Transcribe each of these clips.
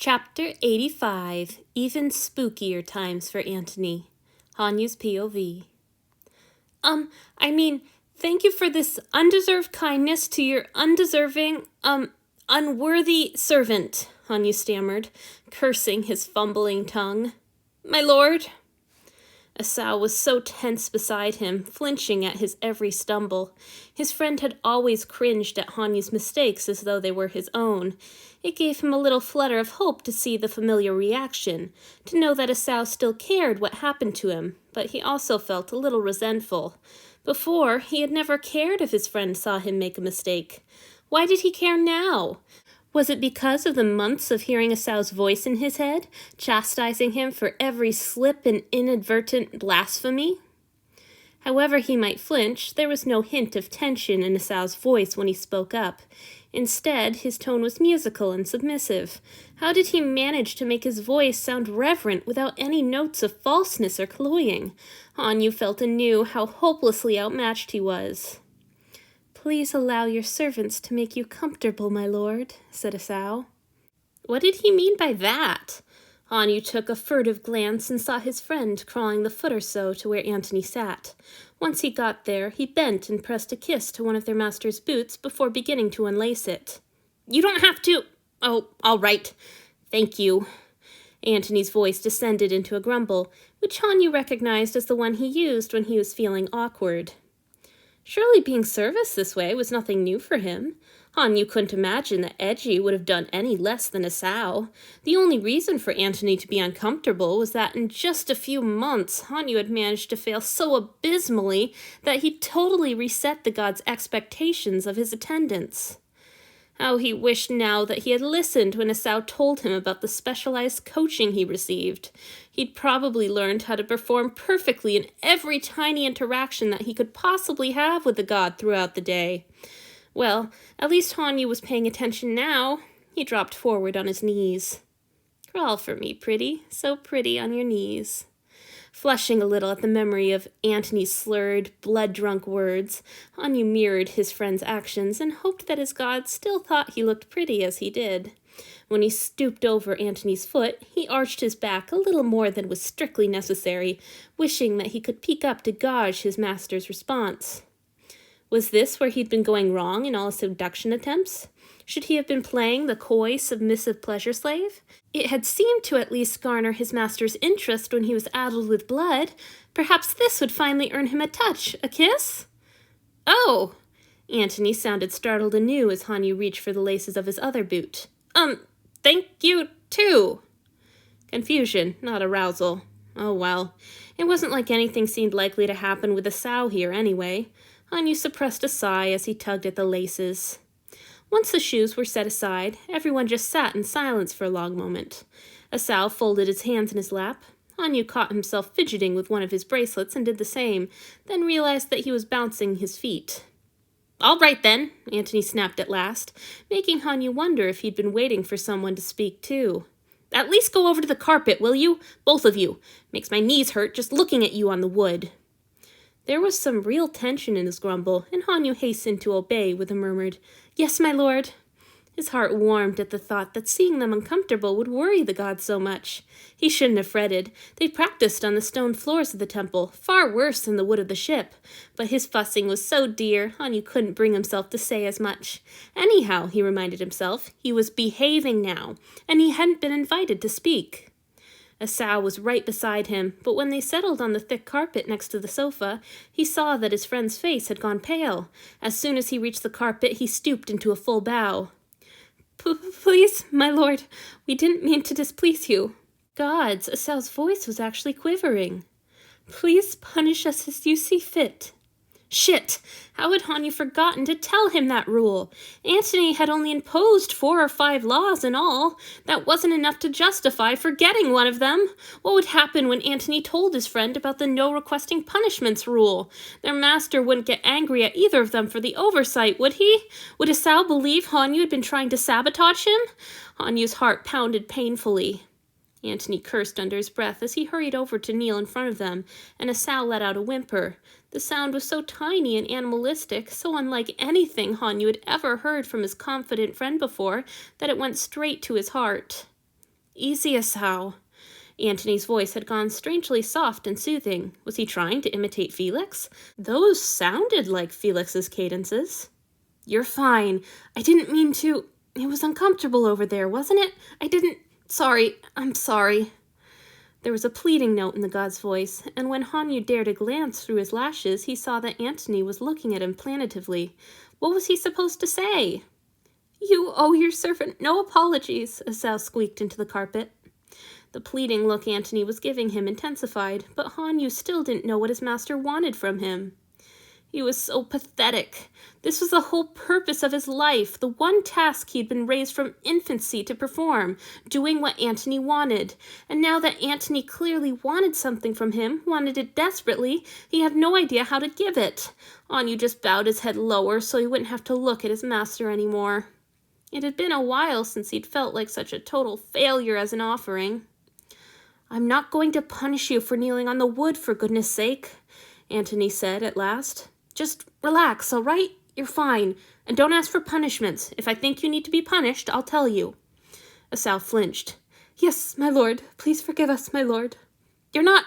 Chapter 85, Even Spookier Times for Antony. Hanyu's POV. Thank you for this undeserved kindness to your undeserving, unworthy servant, Hanyu stammered, cursing his fumbling tongue. My lord. Asao was so tense beside him, flinching at his every stumble. His friend had always cringed at Hanyu's mistakes as though they were his own. It gave him a little flutter of hope to see the familiar reaction, to know that Asao still cared what happened to him, but he also felt a little resentful. Before, he had never cared if his friend saw him make a mistake. Why did he care now? Was it because of the months of hearing Asao's voice in his head, chastising him for every slip and inadvertent blasphemy? However he might flinch, there was no hint of tension in Asao's voice when he spoke up. Instead, his tone was musical and submissive. How did he manage to make his voice sound reverent without any notes of falseness or cloying? Hanyu felt anew how hopelessly outmatched he was. Please allow your servants to make you comfortable, my lord, said Asao. What did he mean by that? Hanyu took a furtive glance and saw his friend crawling the foot or so to where Antony sat. Once he got there, he bent and pressed a kiss to one of their master's boots before beginning to unlace it. You don't have to... Oh, all right. Thank you. Antony's voice descended into a grumble, which Hanyu recognized as the one he used when he was feeling awkward. Surely being serviced this way was nothing new for him. Hanyu couldn't imagine that Eiji would have done any less than Asao. The only reason for Antony to be uncomfortable was that in just a few months, Hanyu had managed to fail so abysmally that he totally reset the god's expectations of his attendance. How he wished now that he had listened when Asao told him about the specialized coaching he received. He'd probably learned how to perform perfectly in every tiny interaction that he could possibly have with the god throughout the day. Well, at least Hanyu was paying attention now. He dropped forward on his knees. Crawl for me, pretty, so pretty on your knees. Flushing a little at the memory of Antony's slurred, blood-drunk words, Hanyu mirrored his friend's actions and hoped that his god still thought he looked pretty as he did. When he stooped over Antony's foot, he arched his back a little more than was strictly necessary, wishing that he could peek up to gauge his master's response. Was this where he'd been going wrong in all his seduction attempts? Should he have been playing the coy, submissive pleasure slave? It had seemed to at least garner his master's interest when he was addled with blood. Perhaps this would finally earn him a touch, a kiss? Oh! Antony sounded startled anew as Hanyu reached for the laces of his other boot. Thank you, too. Confusion, not arousal. Oh well. It wasn't like anything seemed likely to happen with Asao here anyway. Hanyu suppressed a sigh as he tugged at the laces. Once the shoes were set aside, everyone just sat in silence for a long moment. Asao folded his hands in his lap. Hanyu caught himself fidgeting with one of his bracelets and did the same, then realized that he was bouncing his feet. All right then, Antony snapped at last, making Hanyu wonder if he'd been waiting for someone to speak too. At least go over to the carpet, will you? Both of you. Makes my knees hurt just looking at you on the wood. There was some real tension in his grumble, and Hanyu hastened to obey with a murmured, Yes, my lord. His heart warmed at the thought that seeing them uncomfortable would worry the god so much. He shouldn't have fretted. They'd practiced on the stone floors of the temple, far worse than the wood of the ship. But his fussing was so dear, Hanyu couldn't bring himself to say as much. Anyhow, he reminded himself, he was behaving now, and he hadn't been invited to speak. Asao was right beside him, but when they settled on the thick carpet next to the sofa, he saw that his friend's face had gone pale. As soon as he reached the carpet, he stooped into a full bow. Please, my lord, we didn't mean to displease you. Gods, Asao's voice was actually quivering. Please punish us as you see fit. Shit! How had Hanyu forgotten to tell him that rule? Antony had only imposed 4 or 5 laws in all. That wasn't enough to justify forgetting one of them. What would happen when Antony told his friend about the no requesting punishments rule? Their master wouldn't get angry at either of them for the oversight, would he? Would Asao believe Hanyu had been trying to sabotage him? Hanyu's heart pounded painfully. Antony cursed under his breath as he hurried over to kneel in front of them, and Asao let out a whimper. The sound was so tiny and animalistic, so unlike anything Hanyu had ever heard from his confident friend before, that it went straight to his heart. Easy as how. Antony's voice had gone strangely soft and soothing. Was he trying to imitate Felix? Those sounded like Felix's cadences. You're fine. I didn't mean to. It was uncomfortable over there, wasn't it? I didn't. Sorry. I'm sorry. There was a pleading note in the god's voice, and when Hanyu dared a glance through his lashes, he saw that Antony was looking at him plaintively. What was he supposed to say? You owe your servant no apologies, Asao squeaked into the carpet. The pleading look Antony was giving him intensified, but Hanyu still didn't know what his master wanted from him. He was so pathetic. This was the whole purpose of his life, the one task he'd been raised from infancy to perform, doing what Antony wanted. And now that Antony clearly wanted something from him, wanted it desperately, he had no idea how to give it. Hanyu just bowed his head lower so he wouldn't have to look at his master anymore. It had been a while since he'd felt like such a total failure as an offering. I'm not going to punish you for kneeling on the wood, for goodness sake, Antony said at last. Just relax, all right? You're fine. And don't ask for punishments. If I think you need to be punished, I'll tell you. Asao flinched. Yes, my lord. Please forgive us, my lord. You're not...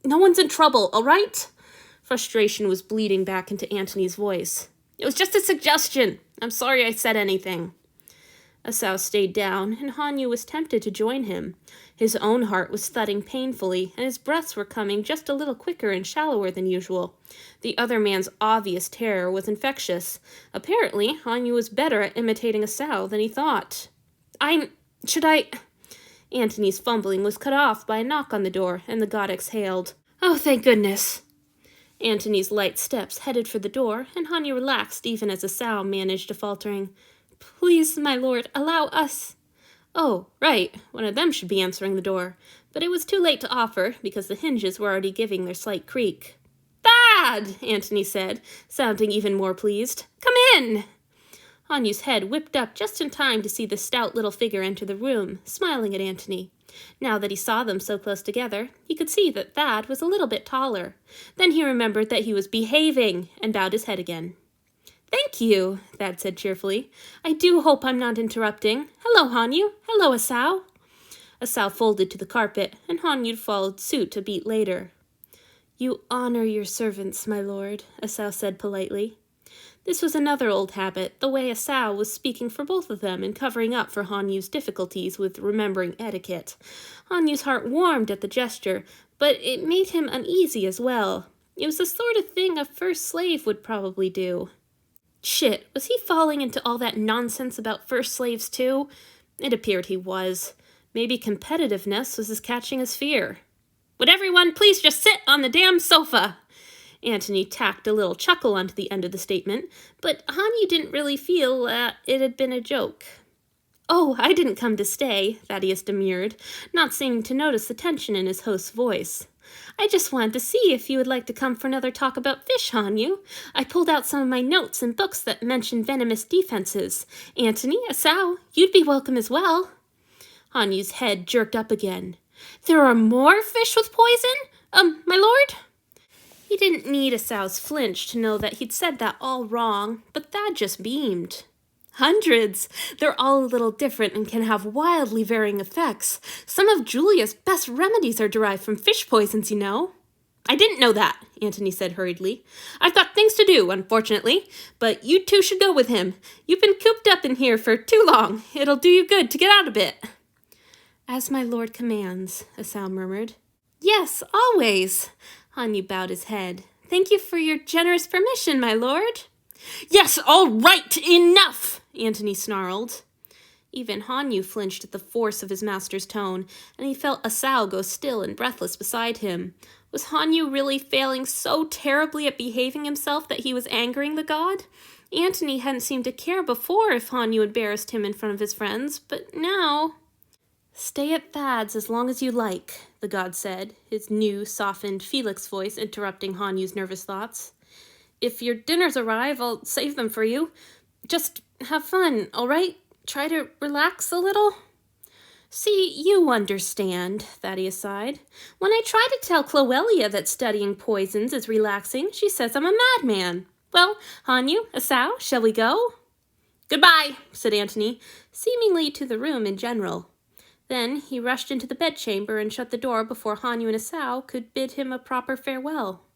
No one's in trouble, all right? Frustration was bleeding back into Antony's voice. It was just a suggestion. I'm sorry I said anything. Asao stayed down, and Hanyu was tempted to join him. His own heart was thudding painfully, and his breaths were coming just a little quicker and shallower than usual. The other man's obvious terror was infectious. Apparently, Hanyu was better at imitating Asao than he thought. Should I... Antony's fumbling was cut off by a knock on the door, and the god exhaled. Oh, thank goodness. Antony's light steps headed for the door, and Hanyu relaxed even as Asao managed a faltering, Please, my lord, allow us. Oh, right, one of them should be answering the door, but it was too late to offer because the hinges were already giving their slight creak. Thad! Antony said, sounding even more pleased. Come in! Hanyu's head whipped up just in time to see the stout little figure enter the room, smiling at Antony. Now that he saw them so close together, he could see that Thad was a little bit taller. Then he remembered that he was behaving and bowed his head again. Thank you, Thad said cheerfully. I do hope I'm not interrupting. Hello, Hanyu. Hello, Asao. Asao folded to the carpet, and Hanyu followed suit a beat later. You honor your servants, my lord, Asao said politely. This was another old habit, the way Asao was speaking for both of them and covering up for Hanyu's difficulties with remembering etiquette. Hanyu's heart warmed at the gesture, but it made him uneasy as well. It was the sort of thing a first slave would probably do. Shit, was he falling into all that nonsense about first slaves too? It appeared he was. Maybe competitiveness was as catching as fear. Would everyone please just sit on the damn sofa? Antony tacked a little chuckle onto the end of the statement, but Hanyu didn't really feel it had been a joke. Oh, I didn't come to stay, Thaddeus demurred, not seeming to notice the tension in his host's voice. I just wanted to see if you would like to come for another talk about fish, Hanyu. I pulled out some of my notes and books that mention venomous defenses. Antony, Asao, you'd be welcome as well. Hanyu's head jerked up again. There are more fish with poison? My lord? He didn't need Asao's flinch to know that he'd said that all wrong, but Thad just beamed. Hundreds! They're all a little different and can have wildly varying effects. Some of Julia's best remedies are derived from fish poisons, you know. I didn't know that, Antony said hurriedly. I've got things to do, unfortunately, but you two should go with him. You've been cooped up in here for too long. It'll do you good to get out a bit. As my lord commands, Asao murmured. Yes, always. Hanyu bowed his head. Thank you for your generous permission, my lord. Yes, all right, enough, Antony snarled. Even Hanyu flinched at the force of his master's tone, and he felt Asao go still and breathless beside him. Was Hanyu really failing so terribly at behaving himself that he was angering the god? Antony hadn't seemed to care before if Hanyu embarrassed him in front of his friends, but now... Stay at Thad's as long as you like, the god said, his new, softened Felix voice interrupting Hanyu's nervous thoughts. If your dinners arrive, I'll save them for you. Just have fun, all right? Try to relax a little. See, you understand, Thaddeus sighed. When I try to tell Cloelia that studying poisons is relaxing, she says I'm a madman. Well, Hanyu, Asao, shall we go? Goodbye, said Antony, seemingly to the room in general. Then he rushed into the bedchamber and shut the door before Hanyu and Asao could bid him a proper farewell.